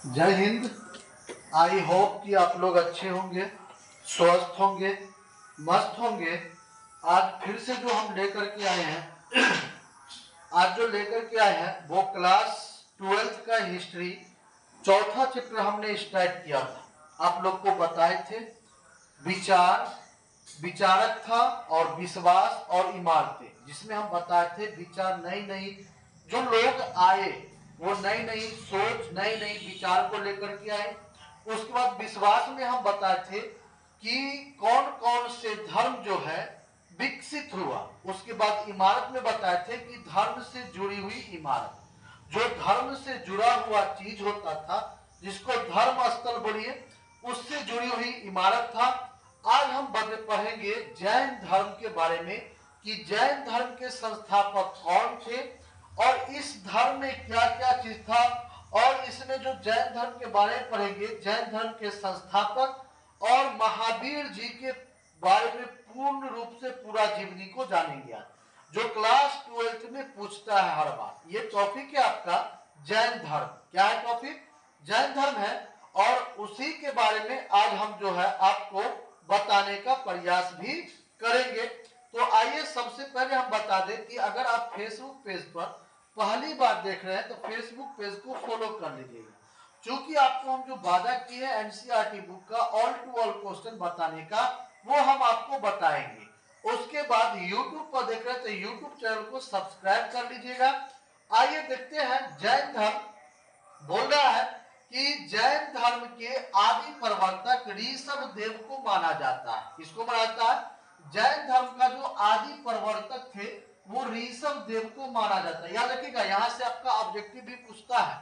जय Hind. I hope कि आप लोग अच्छे होंगे, स्वस्थ होंगे, मस्त होंगे। आज फिर से जो हम लेकर के आए हैं आज जो लेकर के आए हैं वो क्लास 12th का हिस्ट्री चौथा चैप्टर हमने स्टार्ट किया था। आप लोग को बताए थे विचार, विचारक था और विश्वास और इमारतें, जिसमें हम बताए थे विचार नई नई जो लोग आए वो नई नई सोच नई नई विचार को लेकर के आए। उसके बाद विश्वास में हम बताए थे कि कौन कौन से धर्म जो है विकसित हुआ। उसके बाद इमारत में बताए थे कि धर्म से जुड़ी हुई इमारत, जो धर्म से जुड़ा हुआ चीज होता था जिसको धर्म स्थल बोलिए, उससे जुड़ी हुई इमारत था। आज हम पढ़ेंगे जैन धर्म के बारे में कि जैन धर्म के संस्थापक कौन थे और इस धर्म में क्या क्या चीज था। और इसमें जो जैन धर्म के बारे में पढ़ेंगे, जैन धर्म के संस्थापक और महावीर जी के बारे में पूर्ण रूप से पूरा जीवनी को जानेंगे आज, जो क्लास 12th में पूछता है हर बार। ये टॉपिक है आपका जैन धर्म। क्या है टॉपिक? जैन धर्म है। और उसी के बारे में आज हम जो है आपको बताने का प्रयास भी करेंगे। तो आइए सबसे पहले हम बता दें कि अगर आप फेसबुक पेज पर पहली बार देख रहे हैं तो फेसबुक पेज को फॉलो कर लीजिएगा, क्योंकि आपको हम जो वादा किए हैं एनसीईआरटी बुक का ऑल टू ऑल क्वेश्चन बताने का, वो हम आपको बताएंगे। उसके बाद यूट्यूब पर देख रहे हैं तो यूट्यूब चैनल को सब्सक्राइब कर लीजिएगा। आइए देखते हैं जैन धर्म बोल रहा है कि जैन धर्म के आदि प्रवर्तक ऋषभ देव को माना जाता है। किसको माना जाता है? जैन धर्म का जो आदि प्रवर्तक थे वो ऋषभ देव को माना जाता है। याद रखिएगा, यहां से आपका ऑब्जेक्टिव भी पूछता है।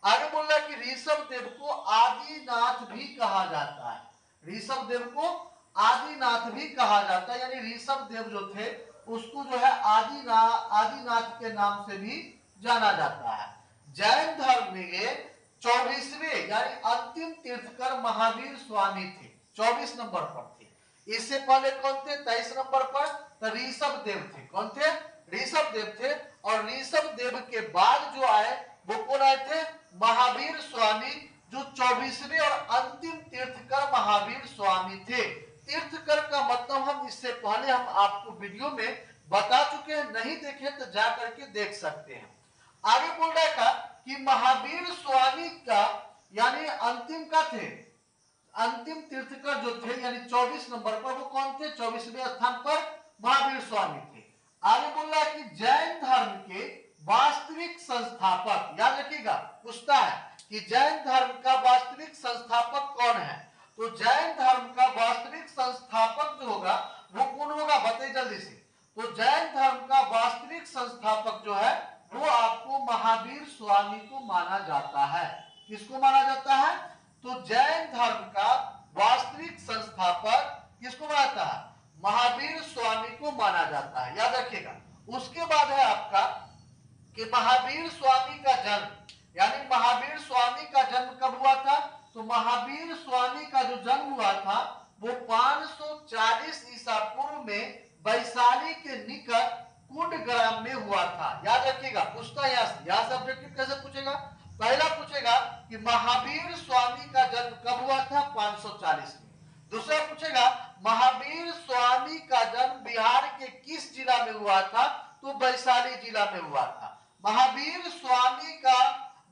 आगे बोल रहा है कि ऋषभ देव को आदिनाथ भी कहा जाता है। ऋषभ देव को आदिनाथ भी कहा जाता है, यानी ऋषभ देव जो थे उसको जो है आदिनाथ के नाम से भी जाना जाता है। जैन धर्म में 24वें यानी अंतिम तीर्थकर महावीर स्वामी थे, 24 नंबर पर थे। इससे पहले कौन थे? 23 नंबर पर तो ऋषभ देव थे। कौन थे? ऋषभ देव थे। और ऋषभ देव के बाद जो आए वो कौन आए थे? महावीर स्वामी, जो 24वें और अंतिम तीर्थकर महावीर स्वामी थे। तीर्थकर का मतलब हम इससे पहले हम आपको वीडियो में बता चुके हैं, नहीं देखे तो जा करके देख सकते हैं। आगे बोल रहा है कि महावीर स्वामी का यानी अंतिम का थे, अंतिम तीर्थकर जो थे यानी 24 नंबर पर वो कौन थे? 24वें स्थान पर महावीर स्वामी थे। आगे बोल रहा है कि जैन धर्म के वास्तविक संस्थापक, याद रखिएगा पूछता है कि जैन धर्म का वास्तविक संस्थापक कौन है। तो जैन धर्म का वास्तविक संस्थापक जो होगा वो कौन होगा? बताइए जल्दी से। तो जैन धर्म का वास्तविक संस्थापक जो है वो आपको महावीर स्वामी को माना जाता है। किसको माना जाता है? तो जैन धर्म का वास्तविक संस्थापक किसको माना जाता है? महावीर स्वामी को माना जाता है, याद रखिएगा। उसके बाद है आपका कि महावीर स्वामी का जन्म, यानी महावीर स्वामी का जन्म कब हुआ था? तो महावीर स्वामी का जो जन्म हुआ था वो 540 ईसा पूर्व में वैशाली के निकट कुंड ग्राम में हुआ था। याद रखिएगा, पूछता है यहां से ऑब्जेक्टिव कैसे पूछेगा? पहला पूछेगा कि महावीर स्वामी का जन्म कब हुआ था? 540 में। दूसरा पूछेगा महावीर स्वामी का जन्म बिहार के किस जिला में हुआ था? तो वैशाली जिला में हुआ था। महावीर स्वामी का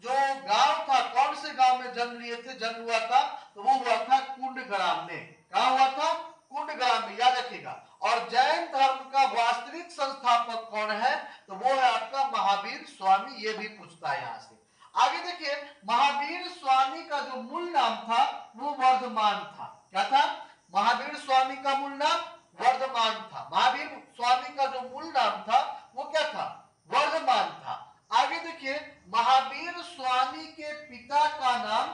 जो गांव था, कौन से गांव में जन्म लिए थे, जन्म हुआ था? तो वो हुआ था कुंड ग्राम में। कहा हुआ था? कुंड ग्राम में, याद रखिएगा। और जैन धर्म का वास्तविक संस्थापक कौन है? तो वो है आपका महावीर स्वामी। ये भी पूछता है यहां से। आगे देखिए, महावीर स्वामी का जो मूल नाम था वो वर्धमान था। क्या था? महावीर स्वामी का मूल नाम वर्धमान था। महावीर स्वामी का जो मूल नाम था वो क्या था? वर्धमान था। आगे देखिए, महावीर स्वामी के पिता का नाम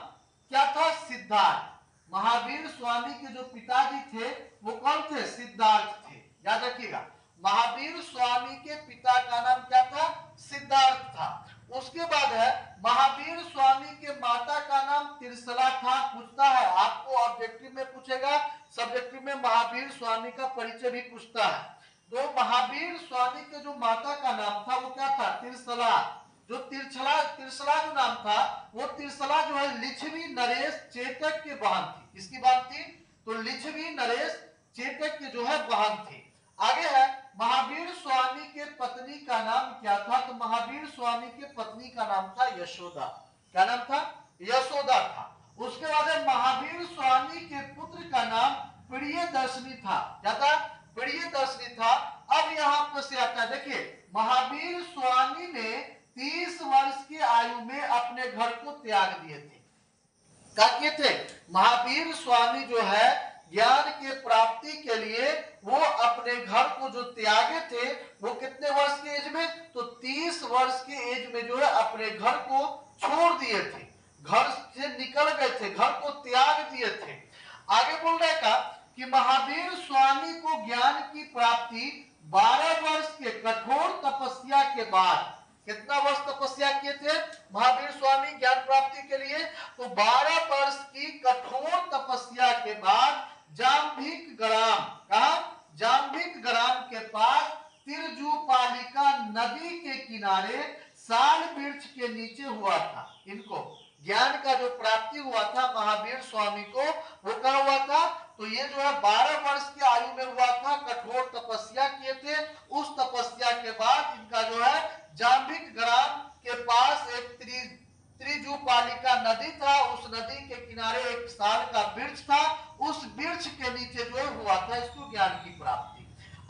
क्या था? सिद्धार्थ। महावीर स्वामी के जो पिताजी थे वो कौन थे? सिद्धार्थ थे। याद रखिएगा, महावीर स्वामी के पिता का नाम क्या था? सिद्धार्थ था। उसके बाद है महावीर स्वामी के माता का नाम त्रिशला था। पूछता है आपको, ऑब्जेक्टिव में पूछेगा, सब्जेक्टिव में महावीर स्वामी का परिचय भी पूछता है। तो महावीर स्वामी के जो माता का नाम था वो क्या था? त्रिशला। जो तिरसला जो नाम था, वो तिरसला जो है लिच्छवी नरेश चेतक के बहन थी। किसकी बहन थी? तो लिच्छवी नरेश चेतक के जो है बहन थे। आगे है महावीर स्वामी के पत्नी का नाम क्या था? तो महावीर स्वामी के पत्नी का नाम था यशोदा। क्या नाम था? यशोदा था। उसके बाद महावीर स्वामी के पुत्र का नाम प्रियदर्शनी था। क्या था? प्रियदर्शनी था। अब यहाँ पर आता है, देखिए महावीर स्वामी ने 30 वर्ष की आयु में अपने घर को त्याग दिए थे। क्या किए थे? महावीर स्वामी जो है ज्ञान के प्राप्ति के लिए वो अपने घर को जो त्यागे थे, वो कितने वर्ष की एज में? तो 30 वर्ष की एज में जो है अपने घर को छोड़ दिए थे, घर से निकल गए थे, घर को त्याग दिए थे। आगे बोल रहा है कि महावीर स्वामी को ज्ञान की प्राप्ति 12 वर्ष के कठोर तपस्या के बाद, कितना वर्ष तपस्या किए थे महावीर स्वामी ज्ञान प्राप्ति के लिए? तो 12 वर्ष की कठोर तपस्या के बाद जाम्भिक ग्राम, कहा? जाम्भिक ग्राम के पास तिरजुपालिका नदी के किनारे साल वृक्ष के नीचे हुआ था। इनको ज्ञान का जो प्राप्ति हुआ था महावीर स्वामी को, वो क्या हुआ था? तो ये जो है 12 वर्ष की आयु में हुआ था, कठोर तपस्या किए थे। उस तपस्या के बाद इनका जो है जाम्भिक ग्राम के पास एक त्रिजुपालिका नदी था, उस नदी के किनारे एक साल का वृक्ष था, उस वृक्ष के नीचे जो हुआ था इसको ज्ञान की प्राप्ति।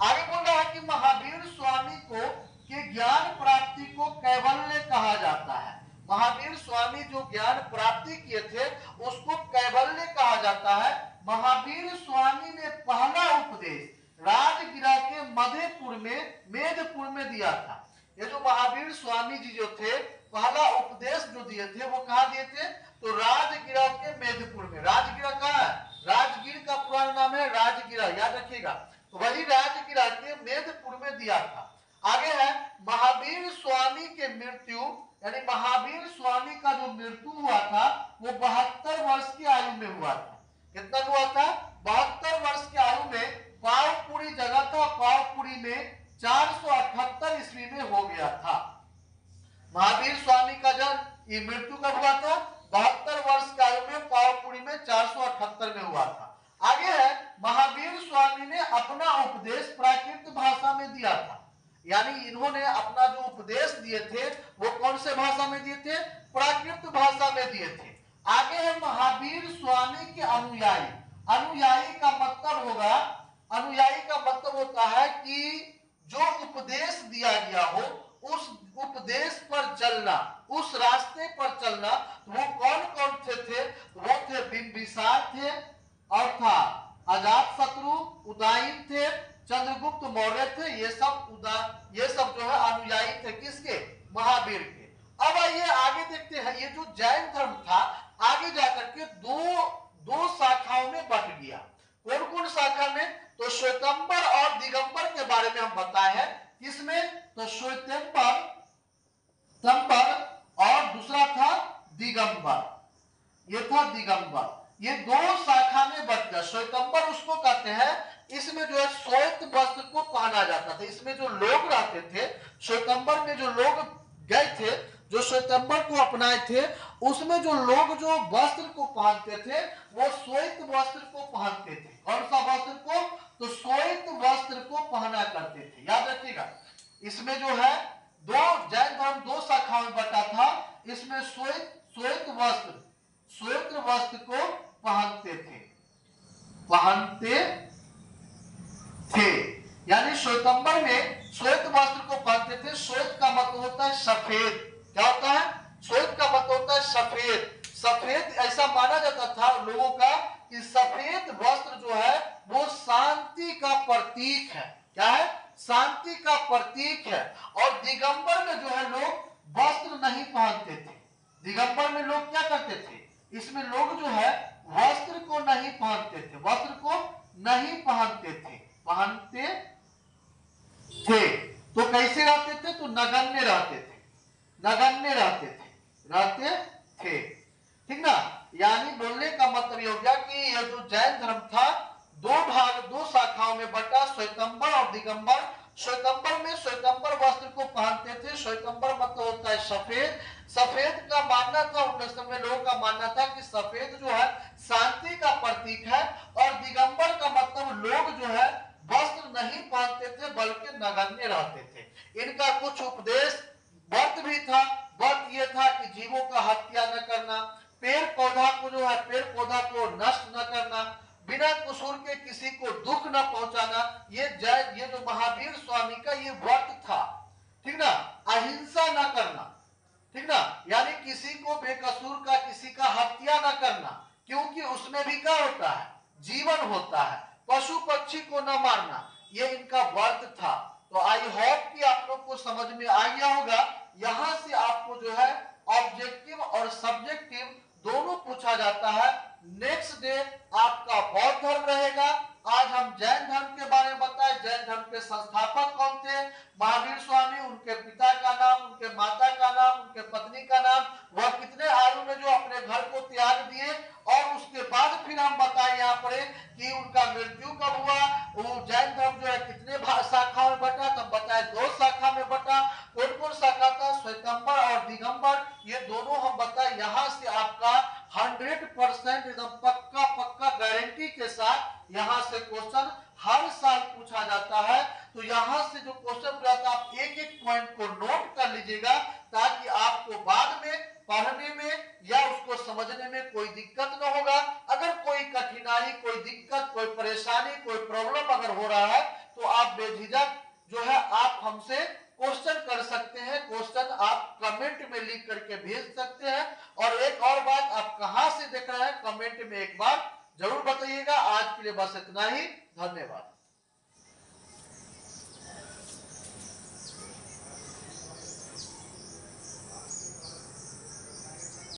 आगे बोल रहा है कि महावीर स्वामी को के ज्ञान प्राप्ति को कैवल्य कहा जाता है। महावीर स्वामी जो ज्ञान प्राप्ति किए थे उसको कैवल्य कहा जाता है। महावीर स्वामी ने पहला उपदेश राजगिरा के मेधपुर में दिया था। ये जो महावीर स्वामी जी जो थे, पहला उपदेश जो दिए थे वो कहाँ दिए थे? तो राजगिरा के मेधपुर में। राजगिरा कहाँ है? राजगीर का पुराना नाम है राजगिरा, याद रखिएगा। तो वही राजगिरा के मेधपुर में दिया था। आगे है महावीर स्वामी के मृत्यु, यानी महावीर स्वामी का जो मृत्यु हुआ था वो 72 वर्ष की आयु में हुआ था। कितना हुआ था? 72 वर्ष की आयु में। पावपुरी जगह था, पावपुरी में 478 ईस्वी में हो गया था। महावीर स्वामी का जन्म, ये मृत्यु कब हुआ था? 72 वर्ष की आयु में, पावपुरी में 478 में हुआ था। आगे है महावीर स्वामी ने अपना उपदेश प्राकृत भाषा में दिया था, यानी इन्होंने अपना जो उपदेश दिए थे वो कौन से भाषा में दिए थे? प्राकृत भाषा में दिए थे। आगे है महावीर स्वामी के अनुयायी। अनुयायी का मतलब होगा, अनुयायी का मतलब होता है कि जो उपदेश दिया गया हो उस उपदेश पर चलना, उस रास्ते पर चलना। वो कौन कौन थे? वो थे बिंबिसार थे, और था अजातशत्रु, उदयन थे, चंद्रगुप्त मौर्य थे। ये सब जो है अनुयायी थे किसके? महावीर के। अब आइए आगे देखते हैं। ये जो जैन धर्म था आगे जाकर के दो शाखाओं में बट गया। कौन कौन शाखा में? तो श्वेतंबर और दिगंबर के बारे में हम बताए हैं। किसमें? तो श्वेतंबर और दूसरा था दिगंबर। ये था दिगंबर। ये दो शाखा में बट गया। श्वेतंबर उसको कहते हैं, इसमें जो है श्वेत वस्त्र को पहना जाता था। इसमें जो लोग रहते थे, श्वेतंबर में जो लोग गए थे, जो श्वेतंबर को अपनाए थे, उसमें जो लोग जो वस्त्र को पहनते थे वो श्वेत वस्त्र को पहनते थे। कौन सा वस्त्र को? तो श्वेत वस्त्र को पहना करते थे, याद रखिएगा। इसमें जो है जैन धर्म दो शाखाओं में बटा था। इसमें श्वेत वस्त्र को पहनते थे, यानी श्वेतंबर में श्वेत वस्त्र को पहनते थे। श्वेत का मतलब होता है सफेद। क्या होता है? श्वेत का मतलब होता है सफेद। सफेद ऐसा माना जाता था लोगों का कि सफेद वस्त्र जो है वो शांति का प्रतीक है। क्या है? शांति का प्रतीक है। और दिगंबर में जो है लोग वस्त्र नहीं पहनते थे। दिगंबर में लोग क्या करते थे? इसमें लोग जो है वस्त्र को नहीं पहनते थे, वस्त्र को नहीं पहनते थे। तो कैसे रहते थे? तो नगण्य रहते थे, रहते थे। ठीक ना? यानी बोलने का मतलब ये हो गया कि यह जो जैन धर्म था दो शाखाओं में बटा, श्वेतंबर और दिगंबर। श्वेतंबर में श्वेतंबर वस्त्र को पहनते थे। श्वेतंबर मतलब होता है सफेद। सफेद का मानना था उन समय लोगों का मानना था कि सफेद जो है शांति का प्रतीक है, और दिगंबर का मतलब लोग जो है वस्त्र नहीं पहनते थे बल्कि नगण्य रहते थे। इनका कुछ उपदेश व्रत भी था। व्रत ये था कि जीवों का हत्या न करना, पेड़ पौधा को जो है पेड़ पौधा को नष्ट न करना, बिना कसूर के किसी को दुख न पहुंचाना। ये जो महावीर स्वामी का ये व्रत था, ठीक ना। अहिंसा न करना, ठीक ना, यानी किसी को बेकसूर का किसी का हत्या न करना, क्योंकि उसमें भी क्या होता है, जीवन होता है। पशु पक्षी को न मारना, ये इनका व्रत था। तो आई होप कि आप लोग को समझ में आ गया होगा। यहां से आपको जो है ऑब्जेक्टिव और सब्जेक्टिव दोनों पूछा जाता है। नेक्स्ट डे आपका बौद्ध धर्म रहेगा। आज हम जैन धर्म के बारे में बताए। जैन धर्म के संस्थापक कौन थे, महावीर स्वामी, उनके पिता का नाम, उनके माता का नाम, उनके पत्नी का नाम, वह कितने आयु में जो अपने घर को त्याग दिए, और उसके बाद फिर हम बताए यहाँ पर कि उनका मृत्यु कब हुआ। वो जैन धर्म जो है कितने शाखा में बटा, तब बताए 2 शाखा में बटा। कौन कौन शाखा था, श्वेतंबर और दिगंबर, ये दोनों हम बताए। यहाँ से आपका 100% एकदम पक्का पक्का गारंटी के साथ यहाँ से क्वेश्चन हर साल पूछा जाता है। तो यहाँ से जो क्वेश्चन रहता है आप एक एक पॉइंट को नोट कर लीजिएगा, ताकि आपको बाद में पढ़ने में या उसको समझने में कोई दिक्कत न होगा। अगर कोई कठिनाई, कोई दिक्कत, कोई परेशानी, कोई प्रॉब्लम अगर हो रहा है, तो आप बेझिझक जो है आप हमसे क्वेश्चन कर सकते हैं। क्वेश्चन आप कमेंट में लिख करके भेज सकते हैं। और एक और बात, आप कहां से देख रहे हैं कमेंट में एक बार जरूर बताइएगा। आज के लिए बस इतना ही, धन्यवाद।